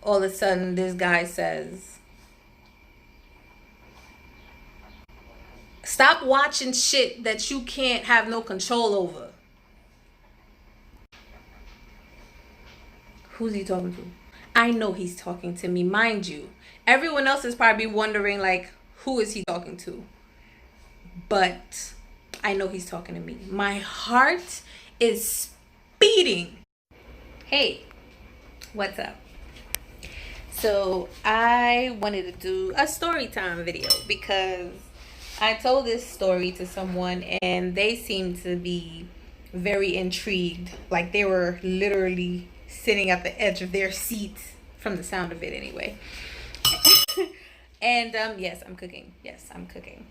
all of a sudden this guy says, stop watching shit that you can't have no control over. Who's he talking to? I know he's talking to me, mind you. Everyone else is probably wondering, like, who is he talking to? But I know he's talking to me. My heart is beating. Hey, what's up? So I wanted to do a story time video because I told this story to someone and they seemed to be very intrigued. Like they were literally sitting at the edge of their seats from the sound of it anyway. And yes, I'm cooking. Yes, I'm cooking.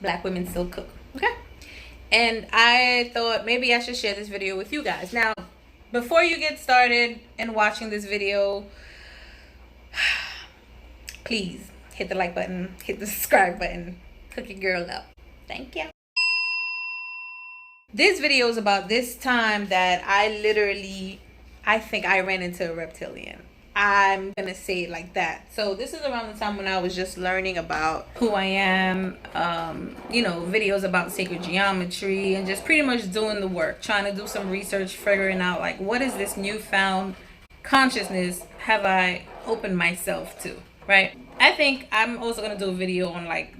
Black women still cook. Okay. And I thought maybe I should share this video with you guys. Now, before you get started and watching this video, please hit the like button, hit the subscribe button, hook your girl up. Thank you. This video is about this time that I think I ran into a reptilian. I'm gonna say it like that. So this is around the time when I was just learning about who I am, videos about sacred geometry and just pretty much doing the work, trying to do some research, figuring out like what is this newfound consciousness have I opened myself to, right? I think I'm also gonna do a video on like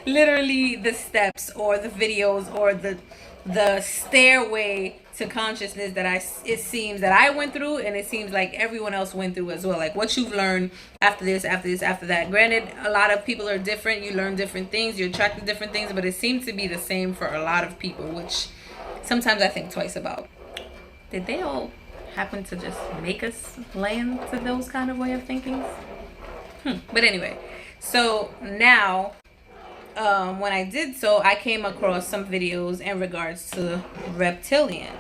literally the steps or the videos or the stairway to consciousness that it seems that I went through, and it seems like everyone else went through as well. Like what you've learned after this, after this, after that. Granted, a lot of people are different. You learn different things. You attract to different things, but it seems to be the same for a lot of people, which sometimes I think twice about. Did they all happen to just make us land to those kind of way of thinking? But anyway, so now when I did so, I came across some videos in regards to reptilians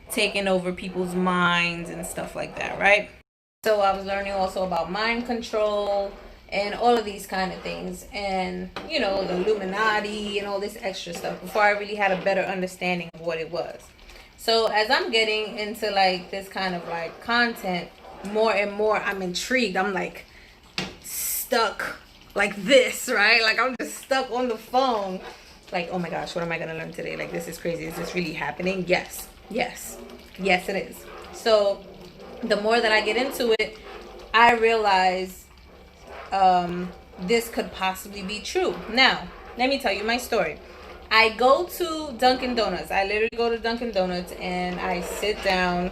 taking over people's minds and stuff like that, right? So I was learning also about mind control and all of these kind of things, and the Illuminati and all this extra stuff before I really had a better understanding of what it was. So as I'm getting into like this kind of like content more and more, I'm intrigued. I'm like stuck like this, right? Like I'm just stuck on the phone. Like, oh my gosh, what am I gonna learn today? Like, this is crazy. Is this really happening? Yes, it is. So the more that I get into it, I realize this could possibly be true. Now, let me tell you my story. I go to Dunkin' Donuts. I literally go to Dunkin' Donuts and I sit down.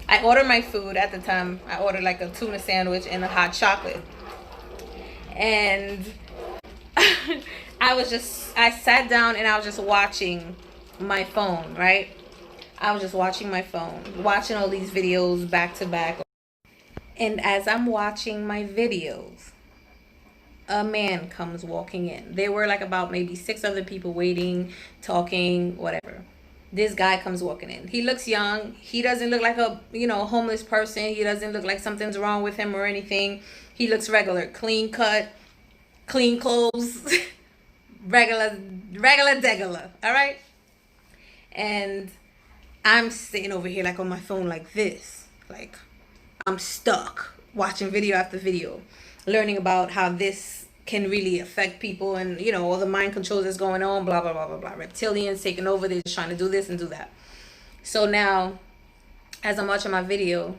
I order my food. At the time, I ordered like a tuna sandwich and a hot chocolate. And I sat down and I was just watching my phone, right? I was just watching my phone, watching all these videos back to back. And as I'm watching my videos, a man comes walking in. There were like about maybe 6 other people waiting, talking, whatever. This guy comes walking in. He looks young. He doesn't look like a, homeless person. He doesn't look like something's wrong with him or anything. He looks regular, clean cut, clean clothes, regular degular, all right? And I'm sitting over here like on my phone like this. Like I'm stuck watching video after video, learning about how this can really affect people and, all the mind controls that's going on, blah, blah, blah, blah, blah. Reptilians taking over. They're just trying to do this and do that. So now, as I'm watching my video,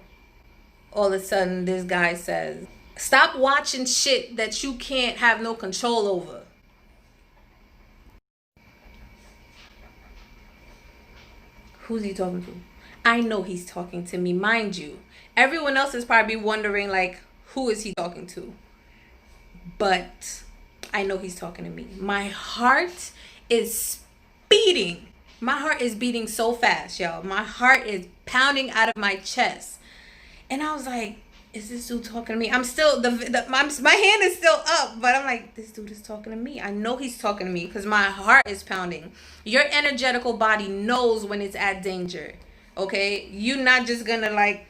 all of a sudden this guy says, stop watching shit that you can't have no control over. Who's he talking to? I know he's talking to me, mind you. Everyone else is probably wondering, like, who is he talking to? But I know he's talking to me. My heart is beating. My heart is beating so fast, y'all. My heart is pounding out of my chest. And I was like, is this dude talking to me? I'm still, my hand is still up, but I'm like, this dude is talking to me. I know he's talking to me because my heart is pounding. Your energetical body knows when it's at danger, okay? You're not just gonna like,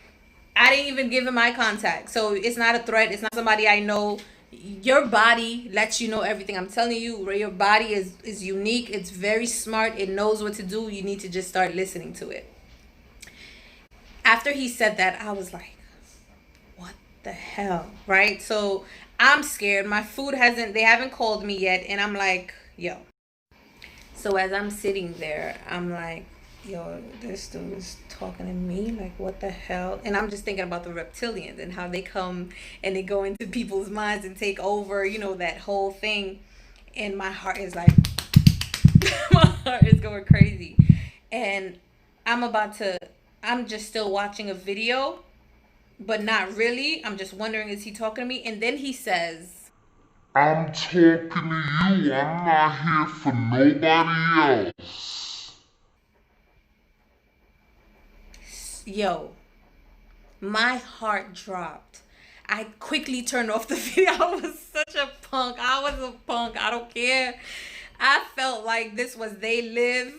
I didn't even give him eye contact. So it's not a threat. It's not somebody I know. Your body lets you know everything. I'm telling you, your body is unique. It's very smart. It knows what to do. You need to just start listening to it. After he said that, I was like, what the hell, right? So I'm scared. My food hasn't, they haven't called me yet. And I'm like, yo. So as I'm sitting there, I'm like, yo, this dude is talking to me. Like, what the hell? And I'm just thinking about the reptilians and how they come and they go into people's minds and take over, that whole thing. And my heart is like, my heart is going crazy. And I'm about to, I'm just still watching a video, but not really. I'm just wondering, is he talking to me? And then he says, I'm talking to you. I'm not here for nobody else. yo, my heart dropped. I quickly turned off the video. I was such a punk. I was a punk. I don't care. I felt like this was They Live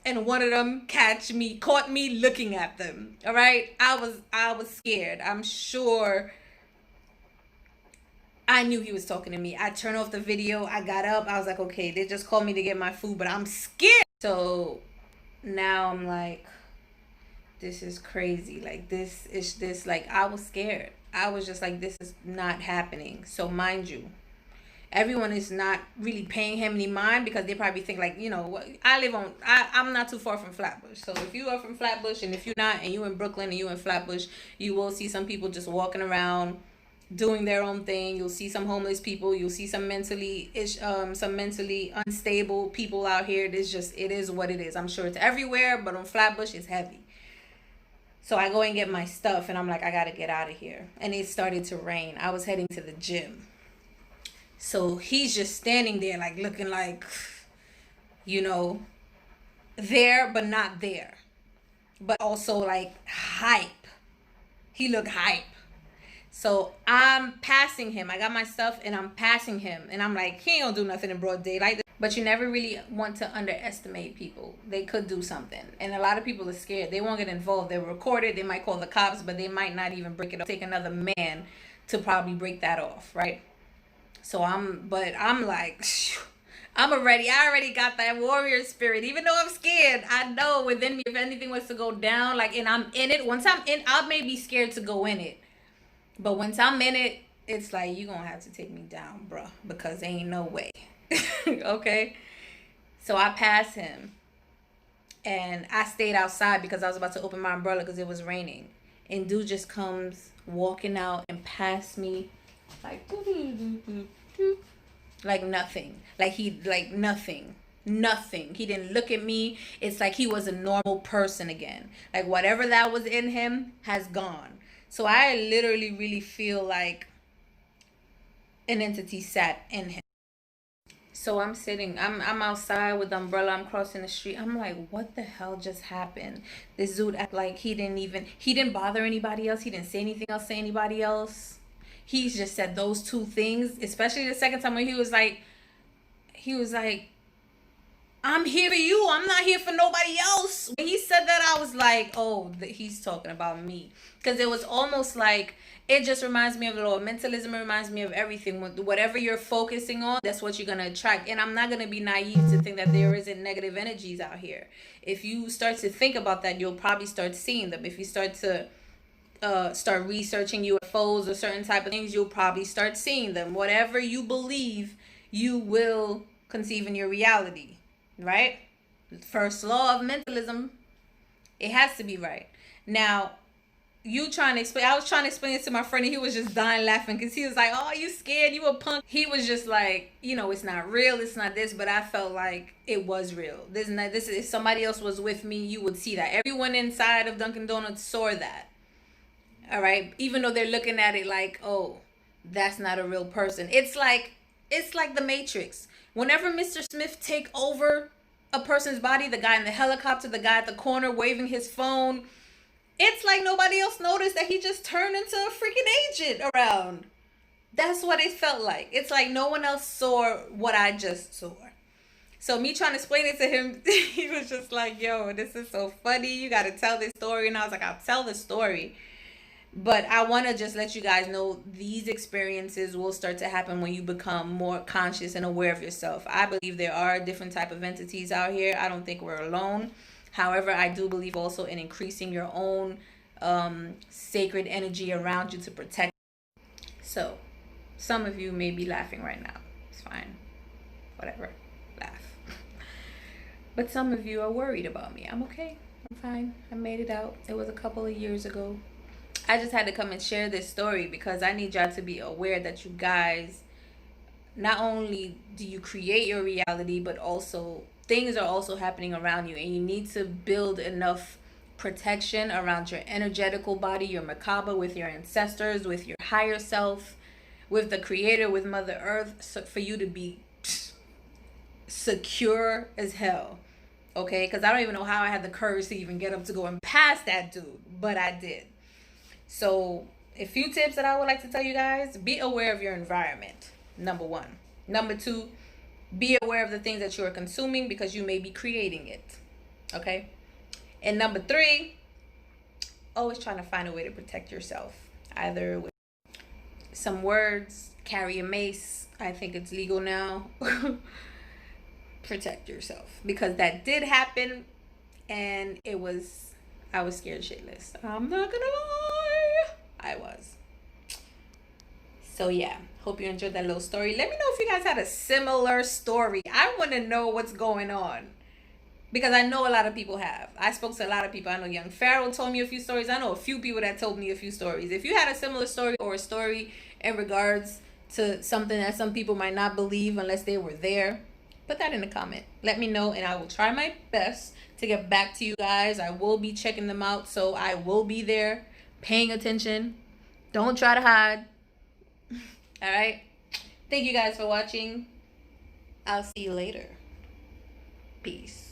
and one of them caught me looking at them. All right? I was scared. I'm sure I knew he was talking to me. I turned off the video. I got up. I was like, okay, they just called me to get my food, but I'm scared. So now I'm like, this is crazy. Like, like, I was scared. I was just like, this is not happening. So mind you, everyone is not really paying him any mind because they probably think like, I'm not too far from Flatbush. So if you are from Flatbush, and if you're not, and you in Brooklyn and you in Flatbush, you will see some people just walking around doing their own thing. You'll see some homeless people. You'll see some mentally unstable people out here. It is what it is. I'm sure it's everywhere, but on Flatbush it's heavy. So I go and get my stuff and I'm like, I gotta get out of here. And it started to rain. I was heading to the gym. So he's just standing there like looking like, there but not there. But also like hype. He looked hype. So I'm passing him. I got my stuff and I'm passing him. And I'm like, he ain't gonna do nothing in broad daylight. But you never really want to underestimate people. They could do something. And a lot of people are scared. They won't get involved. They're recorded. They might call the cops, but they might not even break it off. Take another man to probably break that off, right? So I'm like, I already got that warrior spirit. Even though I'm scared, I know within me, if anything was to go down, like, and I'm in it, once I'm in, I may be scared to go in it. But once I'm in it, it's like, you gonna have to take me down, bruh, because there ain't no way. Okay? So I passed him. And I stayed outside because I was about to open my umbrella because it was raining. And dude just comes walking out and past me like, like nothing. Like nothing. He didn't look at me. It's like he was a normal person again. Like whatever that was in him has gone. So I literally really feel like an entity sat in him. So I'm sitting, I'm outside with the umbrella, I'm crossing the street. I'm like, what the hell just happened? This dude act like he didn't bother anybody else. He didn't say anything else to anybody else. He just said those two things, especially the second time when he was like, I'm here for you. I'm not here for nobody else. When he said that, I was like, oh, he's talking about me. Because it was almost like, it just reminds me of it all. Mentalism reminds me of everything. Whatever you're focusing on, that's what you're going to attract. And I'm not going to be naive to think that there isn't negative energies out here. If you start to think about that, you'll probably start seeing them. If you start to start researching UFOs or certain type of things, you'll probably start seeing them. Whatever you believe, you will conceive in your reality, right? First law of mentalism, it has to be right. Now, I was trying to explain it to my friend and he was just dying laughing because he was like, oh, you scared, you a punk. He was just like, it's not real, it's not this, but I felt like it was real. If somebody else was with me, you would see that. Everyone inside of Dunkin' Donuts saw that. All right, even though they're looking at it like, oh, that's not a real person. It's like the Matrix. Whenever Mr. Smith take over a person's body, the guy in the helicopter, the guy at the corner waving his phone, it's like nobody else noticed that he just turned into a freaking agent around. That's what it felt like. It's like no one else saw what I just saw. So me trying to explain it to him, he was just like, yo, this is so funny. You got to tell this story. And I was like, I'll tell the story. But I want to just let you guys know these experiences will start to happen when you become more conscious and aware of yourself. I believe there are different type of entities out here. I don't think we're alone. However, I do believe also in increasing your own sacred energy around you to protect. So, some of you may be laughing right now. It's fine. Whatever. Laugh. But some of you are worried about me. I'm okay. I'm fine. I made it out. It was a couple of years ago. I just had to come and share this story because I need y'all to be aware that you guys, not only do you create your reality, but also things are also happening around you, and you need to build enough protection around your energetical body, your macabre, with your ancestors, with your higher self, with the creator, with Mother Earth, so for you to be secure as hell. Okay, because I don't even know how I had the courage to even get up to go and pass that dude, but I did. So, a few tips that I would like to tell you guys: be aware of your environment. Number one. Number two, be aware of the things that you are consuming because you may be creating it. Okay? And number three, always trying to find a way to protect yourself. Either with some words, carry a mace. I think it's legal now. Protect yourself. Because that did happen, and I was scared shitless. I'm not gonna lie. I was. So yeah, hope you enjoyed that little story. Let me know if you guys had a similar story. I want to know what's going on because I know a lot of people have. I spoke to a lot of people. I know Young Pharaoh told me a few stories. I know a few people that told me a few stories. If you had a similar story or a story in regards to something that some people might not believe unless they were there, put that in the comment. Let me know, and I will try my best to get back to you guys. I will be checking them out, so I will be there paying attention. Don't try to hide. All right. Thank you guys for watching. I'll see you later. Peace.